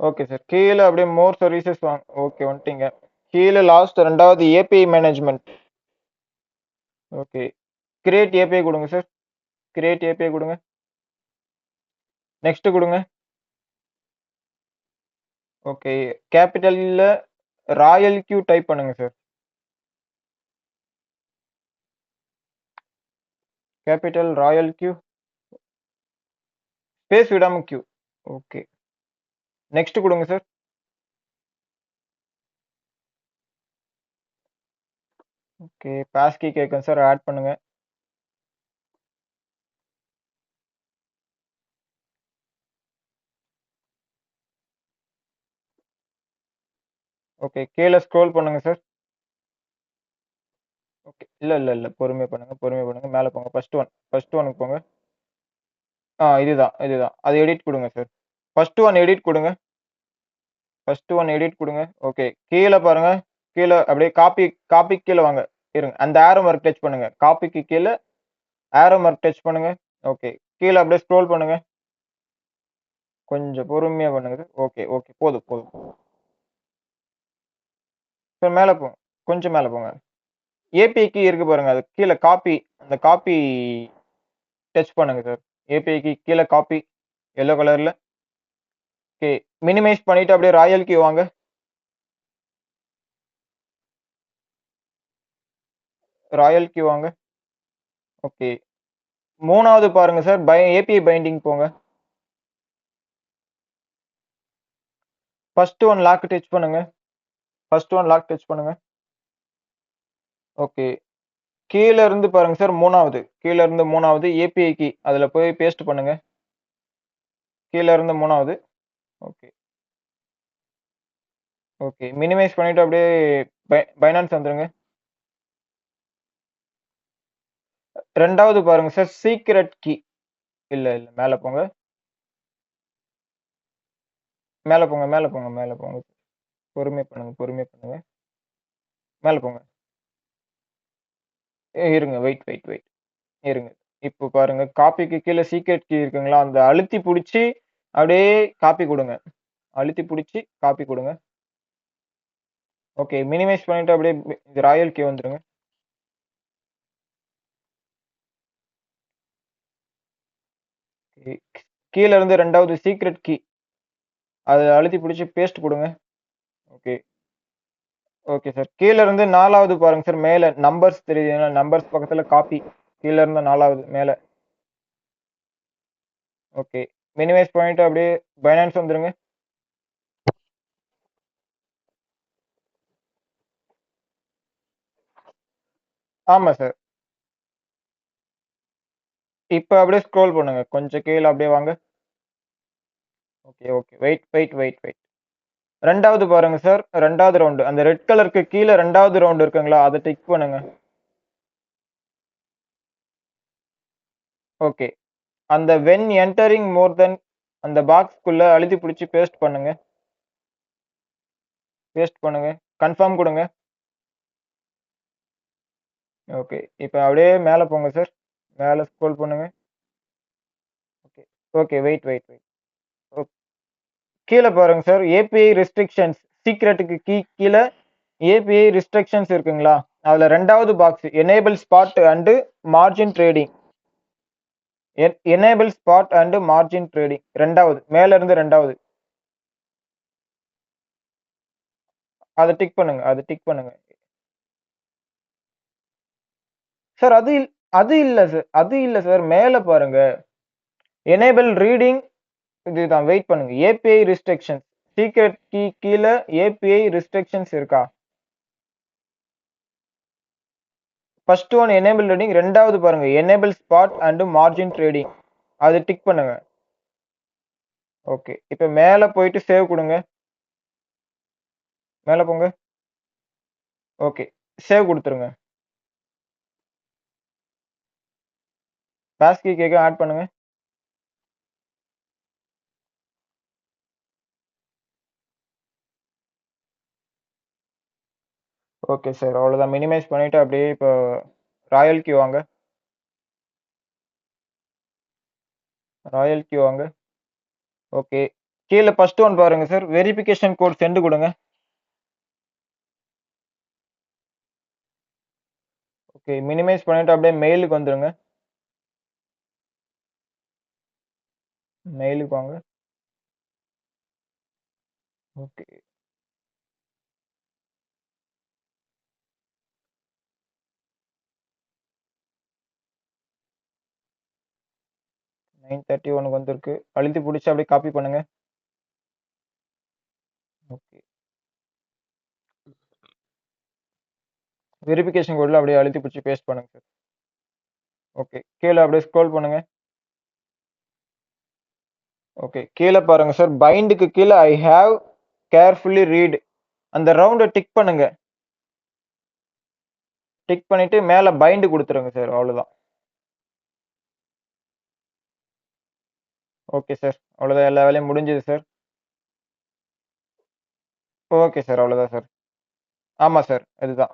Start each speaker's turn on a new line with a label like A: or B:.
A: Okay sir. கீழ அப்படியே மோர் services வாங்க. ஓகே வந்துட்டீங்க. கீழ லாஸ்ட் 2வது API management. Okay. Create API கொடுங்க சார். கிரியேட் ஏபிஐ கொடுங்க. நெக்ஸ்ட் கொடுங்க. ஓகே. கேபிட்டல்ல ராயல் கியூ டைப் பண்ணுங்க sir. Capital royal Q space விடாம கியூ. ஓகே. நெக்ஸ்ட் கொடுங்க சார். ஓகே. பாஸ்கி கேட்கும் சார், ஆட் பண்ணுங்க. ஓகே. கீழே ஸ்க்ரோல் பண்ணுங்க சார். ஓகே. இல்ல பொறுமையா பண்ணுங்க, பொறுமையா பண்ணுங்க. மேலே போங்க. ஃபர்ஸ்ட் ஒனுக்கு போங்க. இதுதான். அது எடிட் கொடுங்க சார். ஃபர்ஸ்ட் ஒன் எடிட் கொடுங்க. ஃபர்ஸ்ட் ஒன் எடிட் கொடுங்க. ஓகே. கீழே பாருங்க. கீழே அப்படியே காப்பி கீழே வாங்க. இருங்க, அந்த ஆரோ மார்க் டச் பண்ணுங்க. காப்பிக்கு கீழே ஆரோ மார்க் டச் பண்ணுங்க. ஓகே. கீழே அப்படியே ஸ்க்ரோல் பண்ணுங்க. கொஞ்சம் பொறுமையா பண்ணுங்க. ஓகே ஓகே, போதும். சார் மேலே போங்க, கொஞ்சம் மேலே போங்க. ஏபிஐக்கு இருக்கு பாருங்க, அது கீழே காப்பி, அந்த காப்பி டச் பண்ணுங்க சார். ஏபிஐக்கு கீழே காப்பி எல்லோ கலர்ல. ஓகே. மினிமைஸ் பண்ணிட்டு அப்படியே ராயல் கியூ வாங்க. ராயல் கியூ வாங்க. ஓகே. 3வது பாருங்க சார், ஏபிஐ பைண்டிங் போங்க. ஃபர்ஸ்ட் ஒன் லாக் டச் பண்ணுங்க. ஓகே. கீழ இருந்து பாருங்க சார், 3வது ஏபிஐ கீ அதுல போய் பேஸ்ட் பண்ணுங்க. கீழ இருந்து 3வது. Okay okay. மினிமைஸ் பண்ணிட்டு அப்படியே பைனான்ஸ் வந்துருங்க. 2வது பாருங்க சார், சீக்ரெட் கீ. இல்ல மேல போங்க. மேல போங்க. பொறுமையா பண்ணுங்க. மேல போங்க. இருங்க, வெயிட். இருங்க. இப்போ பாருங்க, காப்பிக்கு கீழே சீக்ரெட் கீ இருக்குங்களா, அந்த அழுத்தி பிடிச்சி அப்படியே காப்பி கொடுங்க. ஓகே. மினிமைஸ் பண்ணிட்டு அப்படியே ராயல் கீ வந்துருங்க. கீழ இருந்து 2வது சீக்ரெட் கீ அதை அழுத்தி பிடிச்சி பேஸ்ட் கொடுங்க. Okay okay sir. கீழ இருந்து 4வது பாருங்க சார், மேல நம்பர்ஸ் தெரியுதுன்னா, நம்பர்ஸ் பக்கத்துல காப்பி. கீழ இருந்து 4வது மேல. ஓகே. மினிமைஸ் பண்ணிட்டு அப்படியே பைனான்ஸ் வந்துருங்க. ஆமா சார். இப்ப அப்படியே ஸ்க்ரோல் பண்ணுங்க, கொஞ்சம் கீழே அப்படியே வாங்க. ஓகே. வெயிட். 2வது பாருங்க சார், 2வது ரவுண்டு, அந்த ரெட் கலருக்கு கீழே 2வது ரவுண்டு இருக்குங்களா, அதை டிக் பண்ணுங்க. ஓகே. அந்த வென் என்டரிங் மோர் தென் அந்த பாக்ஸ்க்குள்ள அழுத்தி பிடிச்சி பேஸ்ட் பண்ணுங்க. கன்ஃபார்ம் கொடுங்க. ஓகே. இப்போ அப்படியே மேலே போங்க சார். மேலே ஸ்க்ரோல் பண்ணுங்க. Okay wait. கீழே பாருங்க சார், ஏபிஐ ரெஸ்ட்ரிக்ஷன்ஸ், சீக்ரெட்டுக்கு கீழே ஏபிஐ ரெஸ்ட்ரிக்ஷன்ஸ் இருக்குங்களா, அதுல 2வது box enable spot and margin trading. 2வது மேல இருந்து 2வது. அதை டிக் பண்ணுங்க. சார் அது இல்ல சார், மேல பாருங்க. Enable reading. இதுதான், வெயிட் பண்ணுங்க. ஏபிஐ ரெஸ்ட்ரிக்ஷன்ஸ், சீக்ரெட் கீ கீழே ஏபிஐ ரெஸ்ட்ரிக்ஷன்ஸ் இருக்கா? ஃபர்ஸ்ட் ஒன் எனேபிள் ரீடிங், 2வது பாருங்க enable spot and margin trading, அது டிக் பண்ணுங்க. ஓகே. இப்போ மேல போயிட்டு சேவ் கொடுங்க. மேல போங்க. ஓகே. சேவ் கொடுத்துருங்க. பாஸ்கி கேக்க ஆட் பண்ணுங்க. ஓகே சார், அவ்வளோதான். மினிமைஸ் பண்ணிட்டு அப்படியே இப்போ ராயல் கியூ வாங்க. ஓகே. கீழே ஃபர்ஸ்ட் ஒன் பாருங்க சார், வெரிஃபிகேஷன் கோட் சென்ட் கொடுங்க. ஓகே, மினிமைஸ் பண்ணிட்டு அப்படியே மெயிலுக்கு வந்துருங்க. மெயிலுக்கு வாங்க. ஓகே, 9:31 வந்திருக்கு. அழுத்தி பிடிச்சி அப்படியே காப்பி பண்ணுங்க. ஓகே, வெரிஃபிகேஷன் கோட்ல அப்படியே அழுத்தி பிடிச்சி பேஸ்ட் பண்ணுங்க சார். ஓகே, கீழே அப்படியே ஸ்க்ரோல் பண்ணுங்க. ஓகே, கீழே பாருங்க சார், பைண்டுக்கு கீழே ஐ ஹாவ் கேர்ஃபுல்லி ரீட் அந்த ரவுண்டை டிக் பண்ணுங்க. டிக் பண்ணிட்டு மேல பைண்டு கொடுத்துருங்க சார், அவ்வளவுதான். ஓகே சார், அவ்வளவுதான், எல்லா வேலையும் முடிஞ்சது சார். ஓகே சார், அவ்வளவுதான் சார். ஆமா சார், இதுதான்.